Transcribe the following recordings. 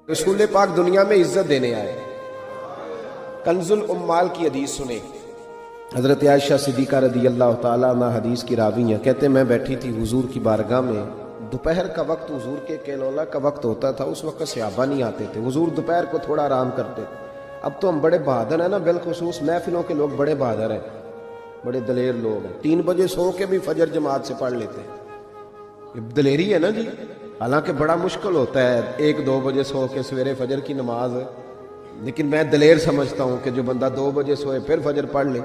رسول پاک دنیا میں عزت دینے آئے۔ کنز الامال کی حدیث سنیں، حضرت عائشہ صدیقہ رضی اللہ تعالیٰ عنہ حدیث کی راوی ہیں، کہتے میں بیٹھی تھی حضور کی بارگاہ میں، دوپہر کا وقت حضور کے کیلولا کا وقت ہوتا تھا، اس وقت صحابہ نہیں آتے تھے، حضور دوپہر کو تھوڑا آرام کرتے تھے۔ اب تو ہم بڑے بہادر ہیں نا، بالخصوص محفلوں کے لوگ بڑے بہادر ہیں، بڑے دلیر لوگ ہیں، 3 بجے سو کے بھی فجر جماعت سے پڑھ لیتے ہیں، یہ دلیری ہے نا جی۔ حالانکہ بڑا مشکل ہوتا ہے 1-2 بجے سو کے سویرے فجر کی نماز، لیکن میں دلیر سمجھتا ہوں کہ جو بندہ 2 بجے سوئے پھر فجر پڑھ لے،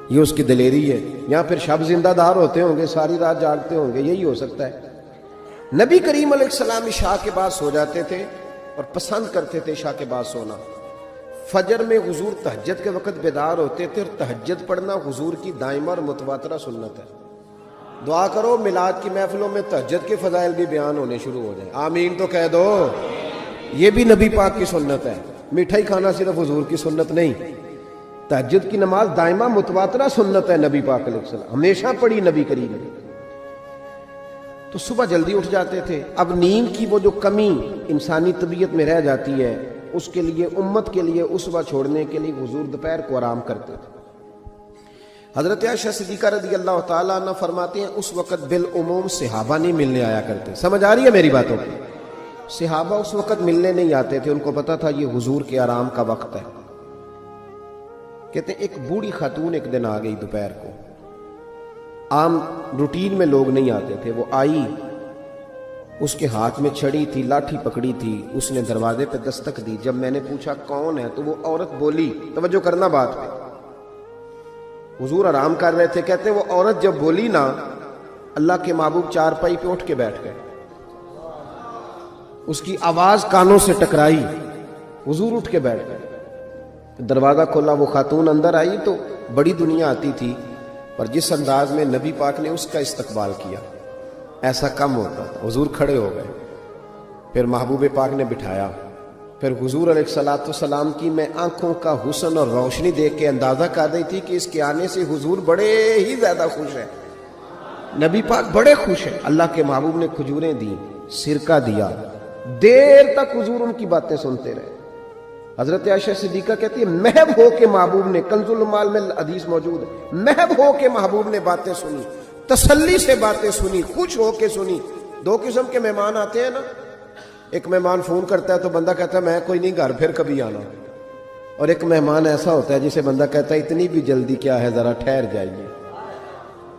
یہ اس کی دلیری ہے۔ یا پھر شب زندہ دار ہوتے ہوں گے، ساری رات جاگتے ہوں گے، یہی ہو سکتا ہے۔ نبی کریم علیہ السلام عشاء کے بعد سو جاتے تھے اور پسند کرتے تھے عشاء کے بعد سونا۔ فجر میں حضور تہجد کے وقت بیدار ہوتے تھے، اور تہجد پڑھنا حضور کی دائمہ اور متواترہ سنت ہے۔ دعا کرو میلاد کی محفلوں میں تہجد کے فضائل بھی بیان ہونے شروع ہو جائیں، آمین تو کہہ دو۔ یہ بھی نبی پاک کی سنت ہے، مٹھائی کھانا صرف حضور کی سنت نہیں، تہجد کی نماز دائمہ متواترہ سنت ہے نبی پاک علیہ السلام، ہمیشہ پڑھی نبی کریم نے۔ تو صبح جلدی اٹھ جاتے تھے۔ اب نیند کی وہ جو کمی انسانی طبیعت میں رہ جاتی ہے، اس کے لیے امت کے لیے اسوہ چھوڑنے کے لیے حضور دوپہر کو آرام کرتے تھے۔ حضرت عائشہ صدیقہ رضی اللہ تعالیٰ عنہ فرماتے ہیں اس وقت بالعموم صحابہ نہیں ملنے آیا کرتے۔ سمجھ آ رہی ہے میری باتوں کی؟ صحابہ اس وقت ملنے نہیں آتے تھے، ان کو پتا تھا یہ حضور کے آرام کا وقت ہے۔ کہتے ہیں ایک بوڑھی خاتون ایک دن آ گئی دوپہر کو، عام روٹین میں لوگ نہیں آتے تھے، وہ آئی، اس کے ہاتھ میں چھڑی تھی، لاٹھی پکڑی تھی، اس نے دروازے پہ دستک دی۔ جب میں نے پوچھا کون ہے تو وہ عورت بولی، توجہ کرنا بات پہ، حضور آرام کر رہے تھے، کہتے ہیں وہ عورت جب بولی نا، اللہ کے محبوب چارپائی پہ اٹھ کے بیٹھ گئے، اس کی آواز کانوں سے ٹکرائی، حضور اٹھ کے بیٹھ گئے۔ دروازہ کھولا، وہ خاتون اندر آئی تو بڑی دنیا آتی تھی، پر جس انداز میں نبی پاک نے اس کا استقبال کیا ایسا کم ہوتا تھا۔ حضور کھڑے ہو گئے، پھر محبوب پاک نے بٹھایا، پھر حضور علیہ السلام کی میں آنکھوں کا حسن اور روشنی دیکھ کے اندازہ کر رہی تھی کہ اس کے آنے سے حضور بڑے ہی زیادہ خوش ہیں، نبی پاک بڑے خوش ہیں۔ اللہ کے محبوب نے کھجوریں دی، سرکہ دیا، دیر تک حضور ان کی باتیں سنتے رہے۔ حضرت عائشہ صدیقہ کہتی ہے محب ہو کے محبوب نے، کنز الامال میں حدیث موجود ہے، محب ہو کے محبوب نے باتیں سنی، تسلی سے باتیں سنی، خوش ہو کے سنی۔ 2 قسم کے مہمان آتے ہیں نا، ایک مہمان فون کرتا ہے تو بندہ کہتا ہے میں کوئی نہیں گھر، پھر کبھی آنا، اور ایک مہمان ایسا ہوتا ہے جسے بندہ کہتا ہے اتنی بھی جلدی کیا ہے، ذرا ٹھہر جائیے،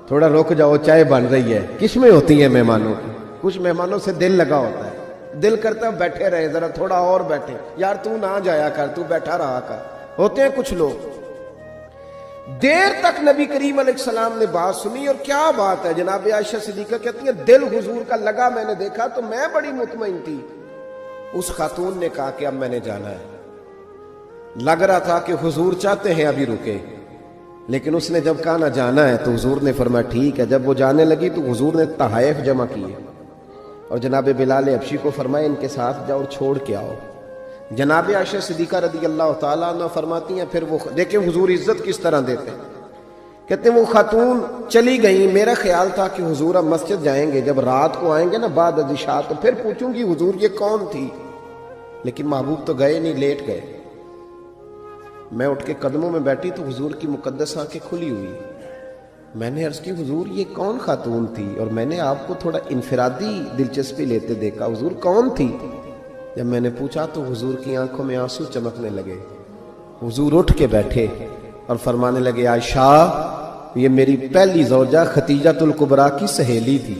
تھوڑا رک جاؤ، چائے بن رہی ہے۔ کس میں ہوتی ہے مہمانوں کی؟ کچھ مہمانوں سے دل لگا ہوتا ہے، دل کرتا ہے بیٹھے رہے، ذرا تھوڑا اور بیٹھے، یار تو نہ جایا کر، تو بیٹھا رہا کر۔ ہوتے ہیں کچھ لوگ۔ دیر تک نبی کریم علیہ السلام نے بات سنی، اور کیا بات ہے، جناب عائشہ صدیقہ کہتی ہیں دل حضور کا لگا، میں نے دیکھا تو میں بڑی مطمئن تھی۔ اس خاتون نے کہا کہ اب میں نے جانا ہے۔ لگ رہا تھا کہ حضور چاہتے ہیں ابھی رکے، لیکن اس نے جب کہا نہ جانا ہے تو حضور نے فرمایا ٹھیک ہے۔ جب وہ جانے لگی تو حضور نے تحائف جمع کیے، اور جناب بلال حبشی کو فرمایا ان کے ساتھ جاؤ اور چھوڑ کے آؤ۔ جناب عائشہ صدیقہ رضی اللہ تعالیٰ عنہ فرماتی ہیں پھر وہ دیکھیں حضور عزت کس طرح دیتے ہیں، کہتے ہیں وہ خاتون چلی گئی، میرا خیال تھا کہ حضور اب مسجد جائیں گے، جب رات کو آئیں گے نا بعد از عشاء تو پھر پوچھوں گی حضور یہ کون تھی، لیکن محبوب تو گئے نہیں، لیٹ گئے۔ میں اٹھ کے قدموں میں بیٹھی تو حضور کی مقدس آنکھیں کھلی ہوئی، میں نے عرض کی حضور یہ کون خاتون تھی، اور میں نے آپ کو تھوڑا انفرادی دلچسپی لیتے دیکھا، حضور کون تھی؟ جب میں نے پوچھا تو حضور کی آنکھوں میں آنسو چمکنے لگے، حضور اٹھ کے بیٹھے اور فرمانے لگے عائشہ یہ میری پہلی زوجہ ختیجۃ الکبریٰ کی سہیلی تھی،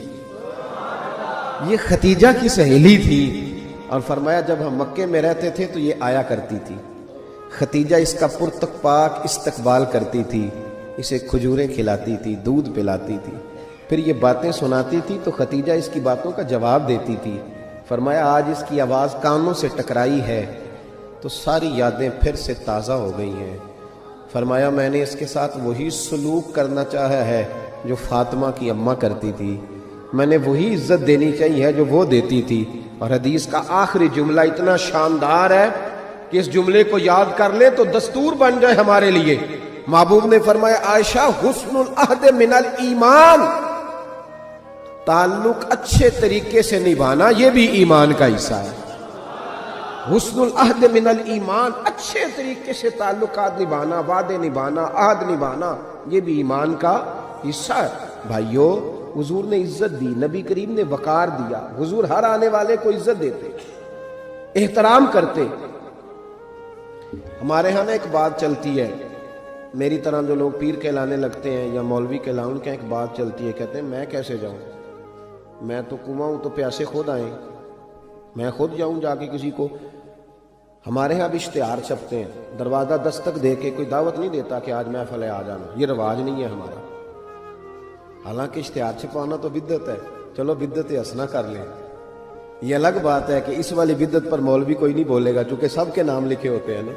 یہ ختیجہ کی سہیلی تھی، اور فرمایا جب ہم مکے میں رہتے تھے تو یہ آیا کرتی تھی، ختیجہ اس کا پرتک پاک استقبال کرتی تھی، اسے کھجوریں کھلاتی تھی، دودھ پلاتی تھی، پھر یہ باتیں سناتی تھی تو ختیجہ اس کی باتوں کا جواب دیتی تھی۔ فرمایا آج اس کی آواز کانوں سے ٹکرائی ہے تو ساری یادیں پھر سے تازہ ہو گئی ہیں۔ فرمایا میں نے اس کے ساتھ وہی سلوک کرنا چاہا ہے جو فاطمہ کی اماں کرتی تھی، میں نے وہی عزت دینی چاہیے ہے جو وہ دیتی تھی۔ اور حدیث کا آخری جملہ اتنا شاندار ہے کہ اس جملے کو یاد کر لیں تو دستور بن جائے ہمارے لیے۔ محبوب نے فرمایا عائشہ حسن العہد من الایمان، تعلق اچھے طریقے سے نبھانا یہ بھی ایمان کا حصہ ہے۔ حسن العہد من الایمان، اچھے طریقے سے تعلقات نبھانا، وعدے نبھانا، عہد نبھانا، یہ بھی ایمان کا حصہ ہے۔ بھائیو، حضور نے عزت دی، نبی کریم نے وقار دیا، حضور ہر آنے والے کو عزت دیتے، احترام کرتے۔ ہمارے ہاں نا ایک بات چلتی ہے، میری طرح جو لوگ پیر کہلانے لگتے ہیں یا مولوی کہلاؤں، ان کا ایک بات چلتی ہے، کہتے ہیں میں کیسے جاؤں، میں تو کنواں ہوں، تو پیاسے خود آئیں، میں خود جاؤں جا کے کسی کو۔ ہمارے ہاں بھی اشتہار چھپتے ہیں، دروازہ دستک دے کے کوئی دعوت نہیں دیتا کہ آج محفل ہے آ جانا، یہ رواج نہیں ہے ہمارا۔ حالانکہ اشتہار چھپانا تو بدعت ہے، چلو بدعت حسنہ کر لیں، یہ الگ بات ہے کہ اس والی بدعت پر مولوی کوئی نہیں بولے گا، چونکہ سب کے نام لکھے ہوتے ہیں نا،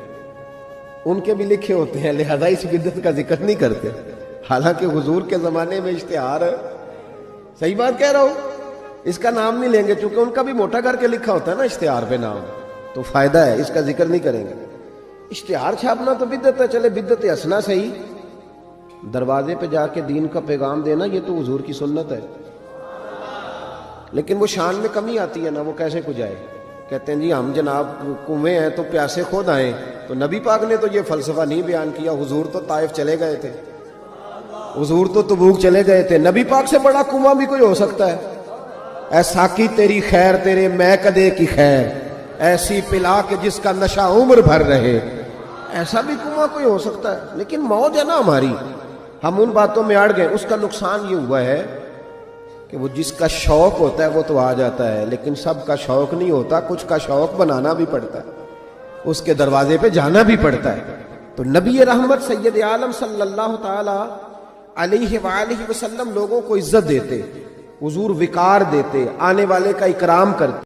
ان کے بھی لکھے ہوتے ہیں، لہذا اس بدعت کا ذکر نہیں کرتے۔ حالانکہ حضور کے زمانے میں اشتہار، صحیح بات کہہ رہا ہوں، اس کا نام نہیں لیں گے، چونکہ ان کا بھی موٹا کر کے لکھا ہوتا ہے نا اشتہار پہ نام، تو فائدہ ہے، اس کا ذکر نہیں کریں گے۔ اشتہار چھاپنا تو بدعت ہے، چلے بدعت حسنہ صحیح، دروازے پہ جا کے دین کا پیغام دینا یہ تو حضور کی سنت ہے، لیکن وہ شان میں کمی آتی ہے نا، وہ کیسے کو جائے؟ کہتے ہیں جی ہم جناب کنویں ہیں تو پیاسے خود آئیں، تو نبی پاک نے تو یہ فلسفہ نہیں بیان کیا، حضور تو طائف چلے گئے تھے، حضور تو تبوک چلے گئے تھے، نبی پاک سے بڑا کنواں بھی کوئی ہو سکتا ہے؟ اے ساقی تیری خیر تیرے میں کدے کی خیر، ایسی پلا کہ جس کا نشہ عمر بھر رہے، ایسا بھی کنواں کوئی ہو سکتا ہے؟ لیکن موج ہے نا ہماری، ہم ان باتوں میں اڑ گئے۔ اس کا نقصان یہ ہوا ہے کہ وہ جس کا شوق ہوتا ہے وہ تو آ جاتا ہے، لیکن سب کا شوق نہیں ہوتا، کچھ کا شوق بنانا بھی پڑتا ہے، اس کے دروازے پہ جانا بھی پڑتا ہے۔ تو نبی رحمت سید عالم صلی اللہ تعالی علیہ وآلہ وسلم لوگوں کو عزت دیتے، حضور وقار دیتے، آنے والے کا اکرام کرتے۔